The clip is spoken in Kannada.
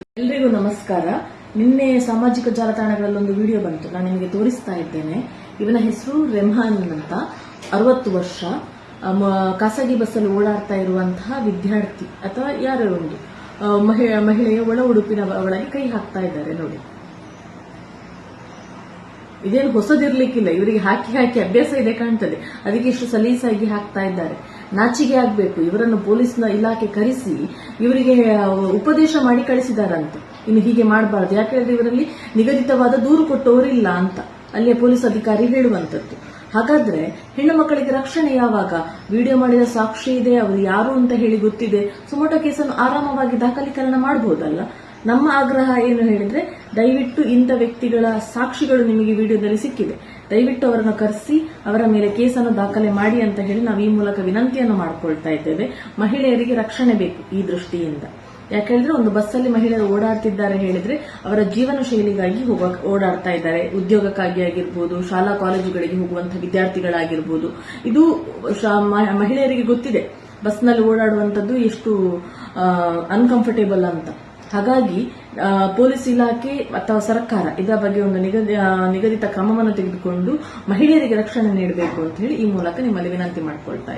ಎಲ್ರಿಗೂ ನಮಸ್ಕಾರ. ನಿನ್ನೆ ಸಾಮಾಜಿಕ ಜಾಲತಾಣಗಳಲ್ಲಿ ಒಂದು ವಿಡಿಯೋ ಬಂತು, ನಾನು ನಿಮಗೆ ತೋರಿಸ್ತಾ ಇದ್ದೇನೆ. ಇವನ ಹೆಸರು ರೆಮ್ಹಾನ್ ಅಂತ, 60 ವರ್ಷ, ಖಾಸಗಿ ಬಸ್ಸಲ್ಲಿ ಓಡಾಡ್ತಾ ಇರುವಂತಹ ವಿದ್ಯಾರ್ಥಿ ಅಥವಾ ಯಾರೋ ಒಂದು ಮಹಿಳೆಯ ಒಳ ಉಡುಪಿನ ಒಳಗೆ ಕೈ ಹಾಕ್ತಾ ಇದ್ದಾರೆ ನೋಡಿ. ಇದೇನು ಹೊಸದಿರ್ಲಿಕ್ಕಿಲ್ಲ, ಇವರಿಗೆ ಹಾಕಿ ಹಾಕಿ ಅಭ್ಯಾಸ ಇದೆ ಕಾಣ್ತದೆ, ಅದಕ್ಕೆ ಇಷ್ಟು ಸಲೀಸಾಗಿ ಹಾಕ್ತಾ ಇದ್ದಾರೆ. ನಾಚಿಗೆ ಆಗ್ಬೇಕು. ಇವರನ್ನು ಪೊಲೀಸ್ನ ಇಲಾಖೆ ಕರೆಸಿ ಇವರಿಗೆ ಉಪದೇಶ ಮಾಡಿ ಕಳಿಸಿದಾರಂತೆ, ಇನ್ನು ಹೀಗೆ ಮಾಡಬಾರದು. ಯಾಕೆಂದ್ರೆ ಇವರಲ್ಲಿ ನಿಗದಿತವಾದ ದೂರು ಕೊಟ್ಟವರಿಲ್ಲ ಅಂತ ಅಲ್ಲಿಯ ಪೊಲೀಸ್ ಅಧಿಕಾರಿ ಹೇಳುವಂತದ್ದು. ಹಾಗಾದ್ರೆ ಹೆಣ್ಣು ಮಕ್ಕಳಿಗೆ ರಕ್ಷಣೆ ಯಾವಾಗ? ವಿಡಿಯೋ ಮಾಡಿದ ಸಾಕ್ಷಿ ಇದೆ, ಅವರು ಯಾರು ಅಂತ ಹೇಳಿ ಗೊತ್ತಿದೆ, ಸುಮೋಟೋ ಕೇಸನ್ನು ಆರಾಮವಾಗಿ ದಾಖಲೀಕರಣ ಮಾಡಬಹುದಲ್ಲ. ನಮ್ಮ ಆಗ್ರಹ ಏನು ಹೇಳಿದ್ರೆ, ದಯವಿಟ್ಟು ಇಂಥ ವ್ಯಕ್ತಿಗಳ ಸಾಕ್ಷಿಗಳು ನಿಮಗೆ ವಿಡಿಯೋದಲ್ಲಿ ಸಿಕ್ಕಿದೆ, ದಯವಿಟ್ಟು ಅವರನ್ನು ಕರೆಸಿ ಅವರ ಮೇಲೆ ಕೇಸನ್ನು ದಾಖಲೆ ಮಾಡಿ ಅಂತ ಹೇಳಿ ನಾವು ಈ ಮೂಲಕ ವಿನಂತಿಯನ್ನು ಮಾಡಿಕೊಳ್ತಾ ಇದ್ದೇವೆ. ಮಹಿಳೆಯರಿಗೆ ರಕ್ಷಣೆ ಬೇಕು ಈ ದೃಷ್ಟಿಯಿಂದ. ಯಾಕೆಂದ್ರೆ ಒಂದು ಬಸ್ಸಲ್ಲಿ ಮಹಿಳೆಯರು ಓಡಾಡ್ತಿದ್ದಾರೆ ಹೇಳಿದ್ರೆ ಅವರ ಜೀವನ ಶೈಲಿಗಾಗಿ ಓಡಾಡ್ತಾ ಇದ್ದಾರೆ, ಉದ್ಯೋಗಕ್ಕಾಗಿ ಆಗಿರ್ಬೋದು, ಶಾಲಾ ಕಾಲೇಜುಗಳಿಗೆ ಹೋಗುವಂತಹ ವಿದ್ಯಾರ್ಥಿಗಳಾಗಿರ್ಬೋದು. ಇದು ಮಹಿಳೆಯರಿಗೆ ಗೊತ್ತಿದೆ ಬಸ್ನಲ್ಲಿ ಓಡಾಡುವಂತದ್ದು ಎಷ್ಟು ಅನ್ಕಂಫರ್ಟೇಬಲ್ ಅಂತ. ಹಾಗಾಗಿ ಪೊಲೀಸ್ ಇಲಾಖೆ ಅಥವಾ ಸರ್ಕಾರ ಇದರ ಬಗ್ಗೆ ಒಂದು ನಿಗದಿತ ಕ್ರಮವನ್ನು ತೆಗೆದುಕೊಂಡು ಮಹಿಳೆಯರಿಗೆ ರಕ್ಷಣೆ ನೀಡಬೇಕು ಅಂತ ಹೇಳಿ ಈ ಮೂಲಕ ನಿಮ್ಮಲ್ಲಿ ವಿನಂತಿ ಮಾಡಿಕೊಳ್ತಾ ಇದ್ದೀನಿ.